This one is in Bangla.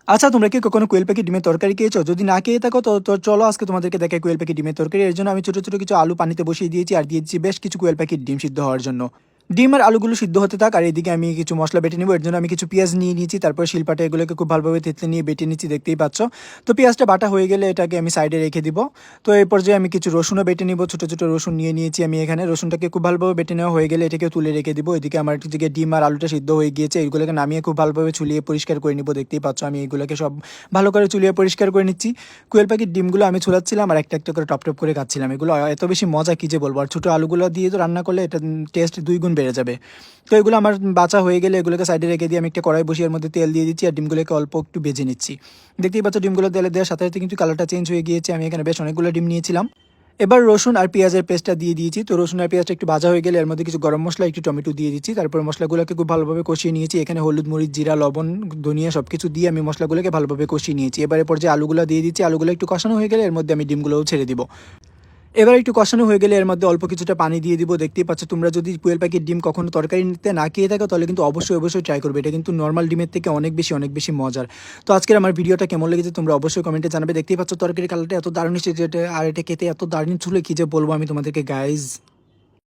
আচ্ছা, তোমরা কি কখনো কোয়েল পাখির ডিমের তরকারি খেয়েছো? যদি না খেয়ে থাকো তো চলো আজকে তোমাদেরকে দেখাই কোয়েল পাখির ডিমের তরকারি। এর জন্য আমি ছোট, ছোট কিছু আলু পানিতে বসিয়ে দিয়েছি আর দিয়েছি বেশ কিছু কোয়েল পাখির ডিম সিদ্ধ হওয়ার জন্য। ডিম আর আলুগুলো সিদ্ধ হতে থাক আর এদিকে আমি কিছু মসলা বেটে নিবো। এর জন্য আমি কিছু পেঁয়াজ নিয়ে নিয়েছি, তারপর শিলপাটে এগুলোকে খুব ভালোভাবে থেতলে নিয়ে বেটে নিচ্ছি, দেখতেই পাচ্ছ। তো পেঁয়াজটা বাটা হয়ে গেলে এটাকে আমি সাইডে রেখে দিব। তো এই পর্যায়ে আমি কিছু রসুনও বেটে নিব, ছোট, ছোট রসুন নিয়ে নিয়েছি আমি এখানে। রসুনটাকে খুব ভালোভাবে বেটে নেওয়া হয়ে গেলে এটাকে তুলে রেখে দিব। এদিকে আমার দিকে ডিম আর আলুটা সিদ্ধ হয়ে গিয়েছে, এগুলোকে নামিয়ে খুব ভালোভাবে ছুলিয়ে পরিষ্কার করে নিব। দেখতেই পাচ্ছ আমি এগুলোকে সব ভালো করে চুলিয়ে পরিষ্কার করে নিচ্ছি। কোয়েল পাখির ডিমগুলো আমি ছুলাচ্ছিলাম আর একটা একটা করে টপ টপ করে খাচ্ছিলাম। এগুলো এত বেশি মজা কী যে বলবো। আর ছোটো আলুগুলো দিয়ে তো রান্না করলে এটা টেস্ট 2 গুণ বেড়ে যাবে। তো এগুলো আমার বাছা হয়ে গেলে এগুলোকে সাইডে রেখে দিয়ে আমি একটা কড়াই বসিয়ে এর মধ্যে তেল দিয়ে দিচ্ছি আর ডিমগুলোকে অল্প একটু ভেজে নিচ্ছি। দেখতেই পাচ্ছ ডিমগুলো তেলে দেওয়ার সাথে সাথে কিন্তু কালারটা চেঞ্জ হয়ে গিয়েছে। আমি এখানে বেশ অনেকগুলো ডিম নিয়েছিলাম। এবার রসুন আর পেঁয়াজের পেস্টটা দিয়ে দিয়েছি। তো রসুন আর পেঁয়াজটা একটু ভাজা হয়ে গেলে এর মধ্যে কিছু গরম মশলা, একটু টমেটো দিয়ে দিচ্ছি। তারপর মশলাগুলোকে খুব ভালোভাবে কষিয়ে নিয়েছি। এখানে হলুদ, মরিচ, জিরা, লবণ, ধনিয়া সব কিছু দিয়ে আমি মশলাগুলোকে ভালোভাবে কষিয়ে নিয়েছি। এবারে পর্যায়ে আলুগুলো দিয়ে দিচ্ছি। আলুগুলো একটু কষানো হয়ে গেলে এর মধ্যে আমি ডিমগুলোও ছেড়ে দিব। এবার একটু কষানো হয়ে গেলে এর মধ্যে অল্প কিছুটা পানি দিয়ে দিব। দেখতেই পাচ্ছ, তোমরা যদি কোয়েল পাখির ডিম কখনো তরকারি নিতে না খেয়ে থাকো তাহলে কিন্তু অবশ্যই ট্রাই করবে। এটা কিন্তু নর্মাল ডিমের থেকে অনেক বেশি মজার। তো আজকের আমার ভিডিওটা কেমন লেগেছে তোমরা অবশ্যই কমেন্টে জানাবে। দেখতেই পাচ্ছ তরকারির কালারটা এত দারুণ এসেছে, আর এটা খেতে এত দারুণ ছিল কি যে বলবো আমি তোমাদেরকে গাইজ।